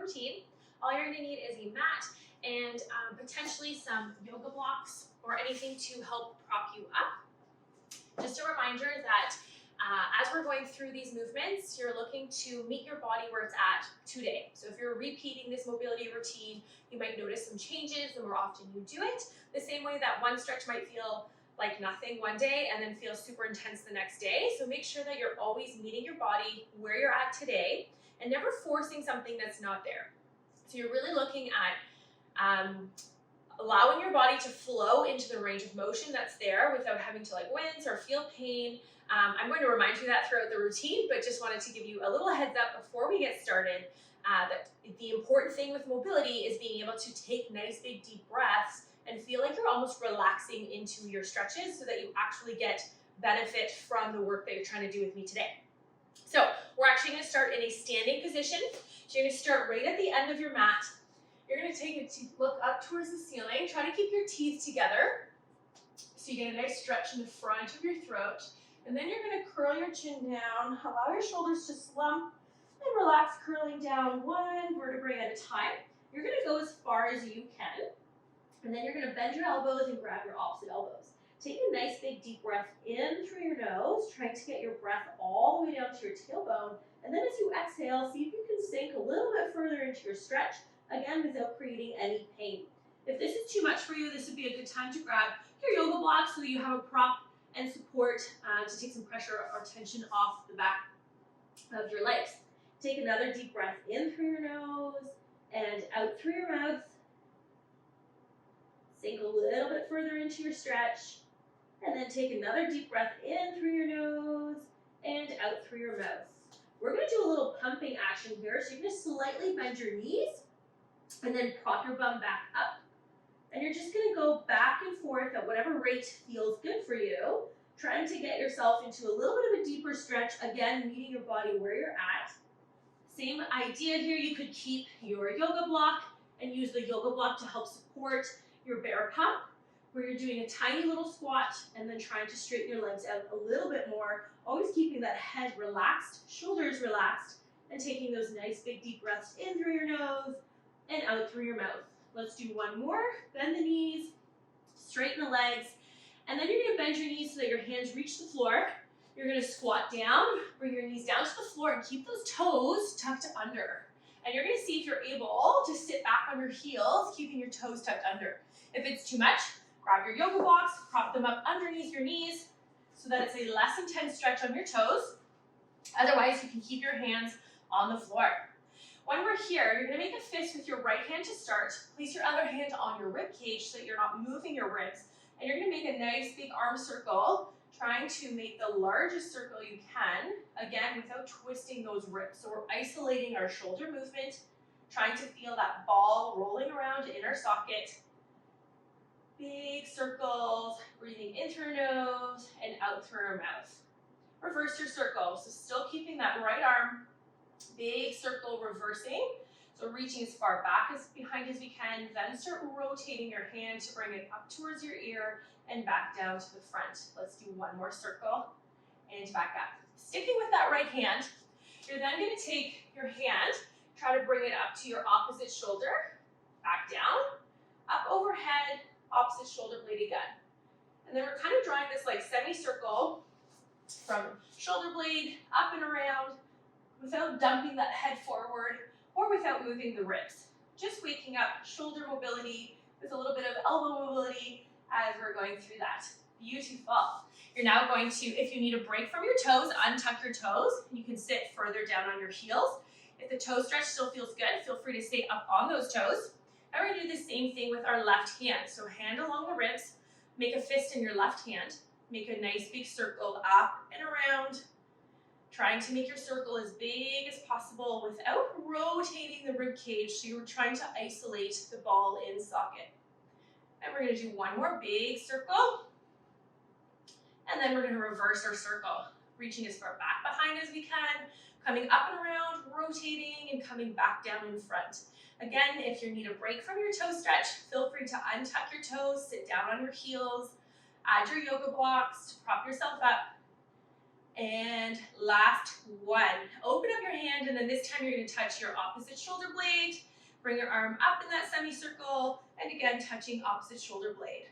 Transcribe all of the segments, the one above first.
routine. All you're gonna need is a mat and potentially some yoga blocks or anything to help prop you up. Just a reminder that as we're going through these movements, you're looking to meet your body where it's at today. So if you're repeating this mobility routine, you might notice some changes the more often you do it. The same way that one stretch might feel like nothing one day and then feel super intense the next day. So make sure that you're always meeting your body where you're at today and never forcing something that's not there. So you're really looking at allowing your body to flow into the range of motion that's there without having to like wince or feel pain. I'm going to remind you that throughout the routine, but just wanted to give you a little heads up before we get started that the important thing with mobility is being able to take nice big deep breaths and feel like you're almost relaxing into your stretches so that you actually get benefit from the work that you're trying to do with me today. So we're actually going to start in a standing position. So you're going to start right at the end of your mat. You're going to take a look up towards the ceiling. Try to keep your teeth together so you get a nice stretch in the front of your throat. And then you're going to curl your chin down. Allow your shoulders to slump and relax, curling down one vertebrae at a time. You're going to go as far as you can. And then you're going to bend your elbows and grab your opposite elbows. Take a nice big deep breath in through your nose, trying to get your breath all the way down to your tailbone. And then as you exhale, see if you can sink a little bit further into your stretch, again, without creating any pain. If this is too much for you, this would be a good time to grab your yoga block so that you have a prop and support to take some pressure or tension off the back of your legs. Take another deep breath in through your nose and out through your mouth. Sink a little bit further into your stretch. And then take another deep breath in through your nose and out through your mouth. We're going to do a little pumping action here. So you're going to slightly bend your knees and then prop your bum back up. And you're just going to go back and forth at whatever rate feels good for you, trying to get yourself into a little bit of a deeper stretch, again, meeting your body where you're at. Same idea here, you could keep your yoga block and use the yoga block to help support your bear pump, where you're doing a tiny little squat and then trying to straighten your legs out a little bit more, always keeping that head relaxed, shoulders relaxed, and taking those nice big deep breaths in through your nose and out through your mouth. Let's do one more. Bend the knees, straighten the legs, and then you're going to bend your knees so that your hands reach the floor. You're going to squat down, bring your knees down to the floor, and keep those toes tucked under. And you're going to see if you're able to sit back on your heels, keeping your toes tucked under. If it's too much, grab your yoga blocks, prop them up underneath your knees so that it's a less intense stretch on your toes. Otherwise, you can keep your hands on the floor. When we're here, you're going to make a fist with your right hand to start. Place your other hand on your rib cage so that you're not moving your ribs. And you're going to make a nice big arm circle, trying to make the largest circle you can, again, without twisting those ribs. So we're isolating our shoulder movement, trying to feel that ball rolling around in our socket. Big circles, breathing in through your nose and out through your mouth. Reverse your circle, so still keeping that right arm, big circle reversing. So reaching as far back as behind as we can, then start rotating your hand to bring it up towards your ear and back down to the front. Let's do one more circle and back up. Sticking with that right hand, you're then going to take your hand, try to bring it up to your opposite shoulder, back down, up overhead, opposite shoulder blade again. And then we're kind of drawing this like semicircle from shoulder blade up and around without dumping that head forward or without moving the ribs. Just waking up shoulder mobility with a little bit of elbow mobility as we're going through that. Beautiful. You're now going to, if you need a break from your toes, untuck your toes. You can sit further down on your heels. If the toe stretch still feels good, feel free to stay up on those toes. And we're going to do the same thing with our left hand. So hand along the ribs, make a fist in your left hand, make a nice big circle up and around, trying to make your circle as big as possible without rotating the rib cage. So you're trying to isolate the ball in socket. And we're going to do one more big circle. And then we're going to reverse our circle, reaching as far back behind as we can, coming up and around, rotating, and coming back down in front. Again, if you need a break from your toe stretch, feel free to untuck your toes, sit down on your heels, add your yoga blocks to prop yourself up. And last one, open up your hand, and then this time you're going to touch your opposite shoulder blade. Bring your arm up in that semicircle, and again, touching opposite shoulder blade.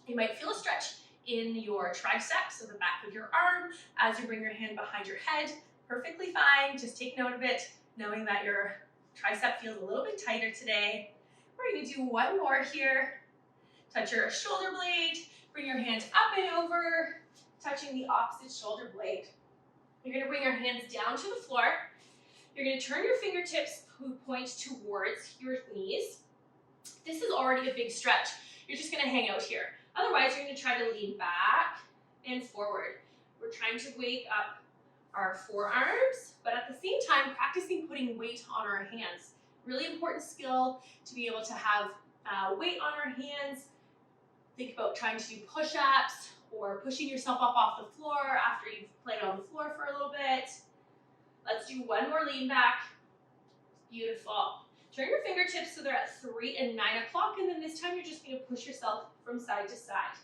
You might feel a stretch in your tricep, so the back of your arm, as you bring your hand behind your head. Perfectly fine. Just take note of it, knowing that your tricep feels a little bit tighter today. We're going to do one more here. Touch your shoulder blade. Bring your hands up and over, touching the opposite shoulder blade. You're going to bring your hands down to the floor. You're going to turn your fingertips point towards your knees. This is already a big stretch. You're just going to hang out here. Otherwise, you're going to try to lean back and forward. We're trying to wake up our forearms, but at the same time, practicing putting weight on our hands. Really important skill to be able to have weight on our hands. Think about trying to do push-ups or pushing yourself up off the floor after you've played on the floor for a little bit. Let's do one more lean back. Beautiful. Turn your fingertips so they're at 3 and 9 o'clock, and then this time you're just going to push yourself from side to side.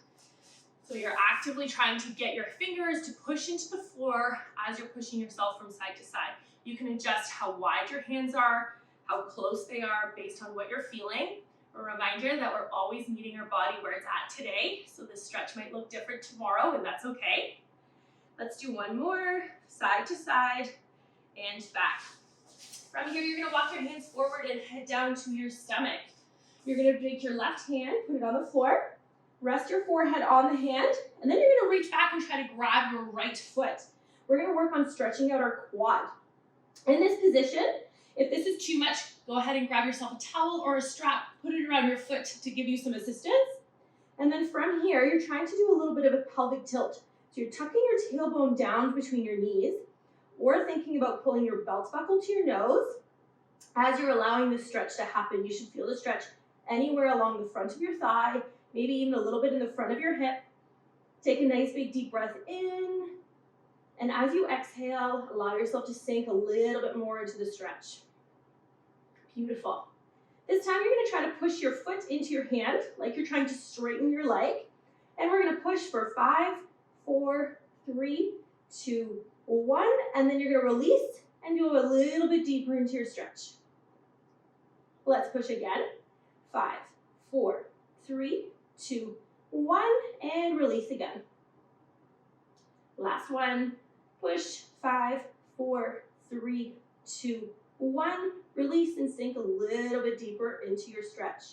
So you're actively trying to get your fingers to push into the floor as you're pushing yourself from side to side. You can adjust how wide your hands are, how close they are based on what you're feeling. A reminder that we're always meeting our body where it's at today, so this stretch might look different tomorrow, and that's okay. Let's do one more, side to side and back. From here, you're going to walk your hands forward and head down to your stomach. You're going to take your left hand, put it on the floor, rest your forehead on the hand, and then you're going to reach back and try to grab your right foot. We're going to work on stretching out our quad. In this position, if this is too much, go ahead and grab yourself a towel or a strap, put it around your foot to give you some assistance. And then from here, you're trying to do a little bit of a pelvic tilt. So you're tucking your tailbone down between your knees, or thinking about pulling your belt buckle to your nose. As you're allowing this stretch to happen, you should feel the stretch anywhere along the front of your thigh, maybe even a little bit in the front of your hip. Take a nice big deep breath in. And as you exhale, allow yourself to sink a little bit more into the stretch. Beautiful. This time you're going to try to push your foot into your hand like you're trying to straighten your leg. And we're going to push for 5, 4, 3, 2, 1. And then you're going to release and go a little bit deeper into your stretch. Let's push again. 5, 4, 3, 2, 1. And release again. Last one. Push. 5, 4, 3, 2, 1. Release and sink a little bit deeper into your stretch.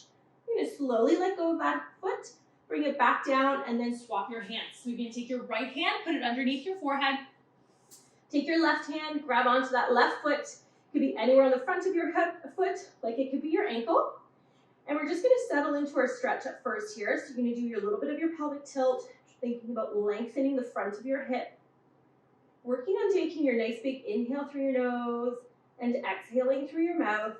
You're going to slowly let go of that foot, bring it back down, and then swap your hands. So you're going to take your right hand, put it underneath your forehead. Take your left hand, grab onto that left foot. It could be anywhere on the front of your foot, like it could be your ankle. And we're just going to settle into our stretch at first here. So you're going to do your little bit of your pelvic tilt, thinking about lengthening the front of your hip. Working on taking your nice big inhale through your nose and exhaling through your mouth.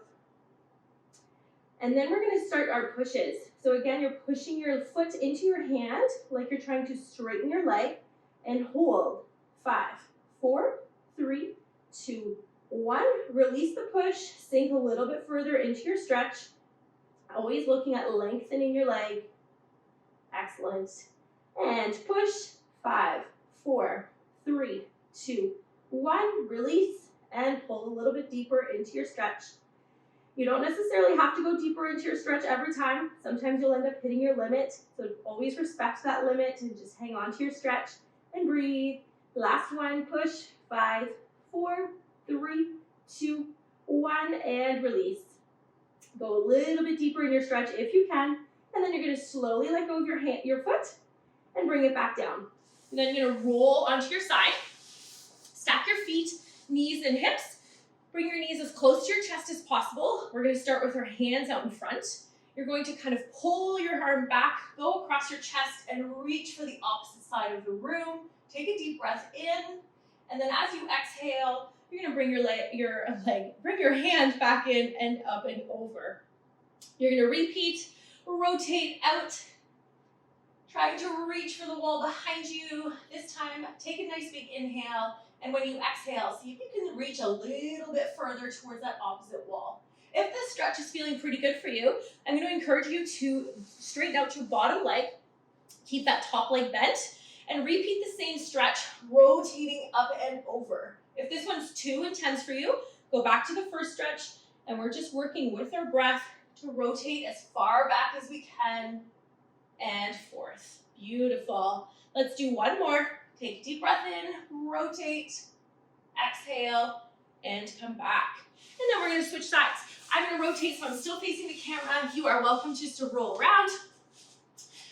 And then we're going to start our pushes. So again, you're pushing your foot into your hand like you're trying to straighten your leg, and hold. 5, 4, 3, 2, 1. Release the push, sink a little bit further into your stretch. Always looking at lengthening your leg. Excellent. And push. 5, 4, 3, 2, 1. Release and pull a little bit deeper into your stretch. You don't necessarily have to go deeper into your stretch every time. Sometimes you'll end up hitting your limit. So always respect that limit and just hang on to your stretch and breathe. Last one, push. 5, 4, 3, 2, 1, and release. Go a little bit deeper in your stretch if you can, and then you're going to slowly let go of your foot and bring it back down. And then you're going to roll onto your side. Stack your feet, knees and hips. Bring your knees as close to your chest as possible. We're going to start with our hands out in front. You're going to kind of pull your arm back, go across your chest, and reach for the opposite side of the room. Take a deep breath in, and then as you exhale, you're going to bring bring your hand back in and up and over. You're going to repeat, rotate out, trying to reach for the wall behind you. This time, take a nice big inhale, and when you exhale, see if you can reach a little bit further towards that opposite wall. If this stretch is feeling pretty good for you, I'm going to encourage you to straighten out your bottom leg, keep that top leg bent, and repeat the same stretch, rotating up and over. If this one's too intense for you, go back to the first stretch, and we're just working with our breath to rotate as far back as we can and forth. Beautiful. Let's do one more. Take a deep breath in, rotate, exhale, and come back. And then we're going to switch sides. I'm going to rotate so I'm still facing the camera. You are welcome just to roll around.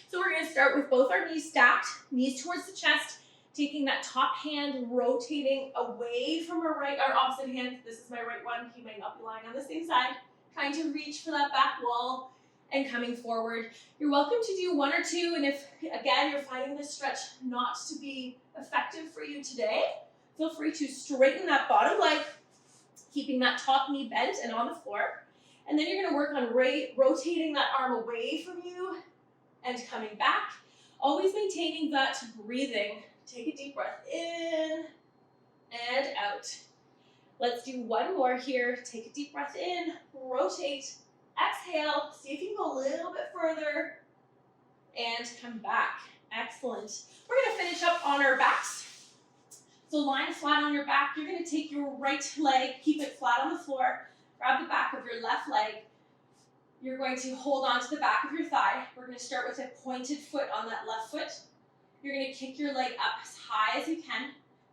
So we're going to start with both our knees stacked, knees towards the chest, taking that top hand, rotating away from our opposite hand. This is my right one. You might not be lying on the same side. Trying to reach for that back wall and coming forward. You're welcome to do one or two, and if, again, you're finding this stretch not to be effective for you today, feel free to straighten that bottom leg, keeping that top knee bent and on the floor. And then you're going to work on rotating that arm away from you and coming back, always maintaining that breathing. Take a deep breath in and out. Let's do one more here. Take a deep breath in, rotate, exhale. See if you can go a little bit further and come back. Excellent. We're going to finish up on our backs. So lying flat on your back, you're going to take your right leg, keep it flat on the floor, grab the back of your left leg. You're going to hold on to the back of your thigh. We're going to start with a pointed foot on that left foot. You're going to kick your leg up as high as you can.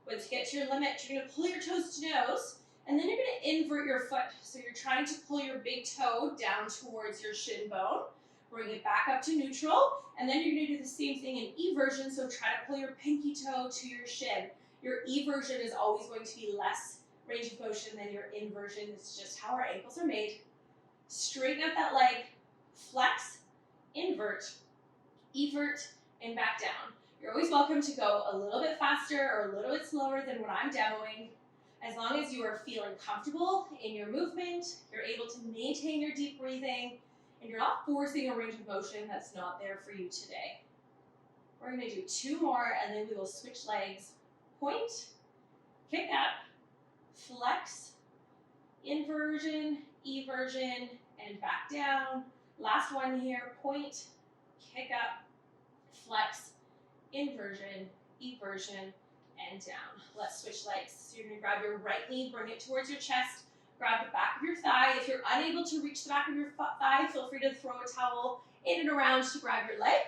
Once you get to your limit, you're going to pull your toes to nose, and then you're going to invert your foot. So you're trying to pull your big toe down towards your shin bone. Bring it back up to neutral, and then you're going to do the same thing in eversion. So try to pull your pinky toe to your shin. Your eversion is always going to be less range of motion than your inversion. It's just how our ankles are made. Straighten out that leg, flex, invert, evert, and back down. You're always welcome to go a little bit faster or a little bit slower than what I'm demoing. As long as you are feeling comfortable in your movement, you're able to maintain your deep breathing, and you're not forcing a range of motion that's not there for you today. We're going to do two more, and then we will switch legs. Point, kick up, flex, inversion, eversion, and back down. Last one here, point, kick up, flex, inversion, eversion, and down. Let's switch legs. So you're going to grab your right knee, bring it towards your chest, grab the back of your thigh. If you're unable to reach the back of your thigh, feel free to throw a towel in and around to grab your leg.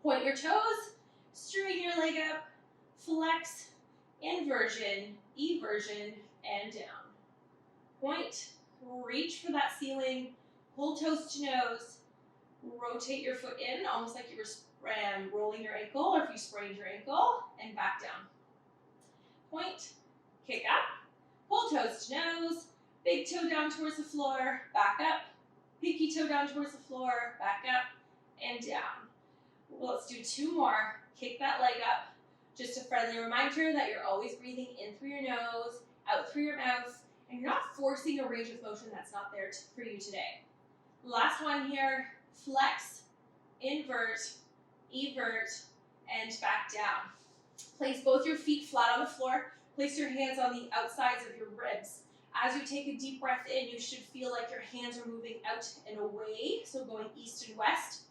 Point your toes, straighten your leg up, flex, inversion, eversion, and down. Point, reach for that ceiling, pull toes to nose, rotate your foot in, almost like you were rolling your ankle, or if you sprained your ankle, and back down. Point, kick up, pull toes to nose, big toe down towards the floor, back up, pinky toe down towards the floor, back up, and down. Well, let's do two more. Kick that leg up. Just a friendly reminder that you're always breathing in through your nose, out through your mouth, and you're not forcing a range of motion that's not there for you today. Last one here, flex, invert, evert, and back down. Place both your feet flat on the floor. Place your hands on the outsides of your ribs. As you take a deep breath in, you should feel like your hands are moving out and away, so going east and west.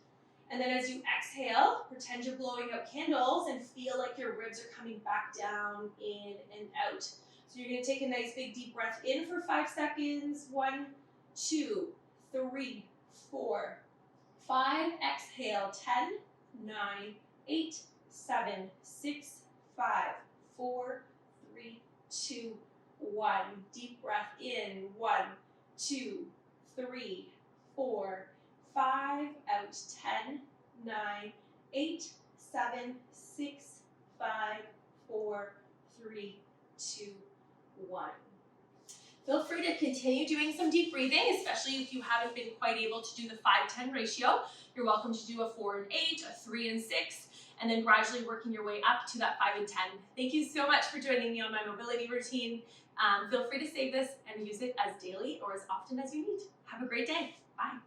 And then as you exhale, pretend you're blowing out candles and feel like your ribs are coming back down, in and out. So you're going to take a nice big deep breath in for 5 seconds. 1, 2, 3, 4, 5. Exhale. 10, 9, 8, 7, 6, 5, 4, 3, 2, 1. Deep breath in. 1, 2, 3, 4, 5. Out. 10, 9, 8, 7, 6, 5, 4, 3, 2, 1. Feel free to continue doing some deep breathing, especially if you haven't been quite able to do the 5-10 ratio. You're welcome to do a 4 and 8, a 3 and 6, and then gradually working your way up to that 5 and 10. Thank you so much for joining me on my mobility routine. Feel free to save this and use it as daily or as often as you need. Have a great day. Bye.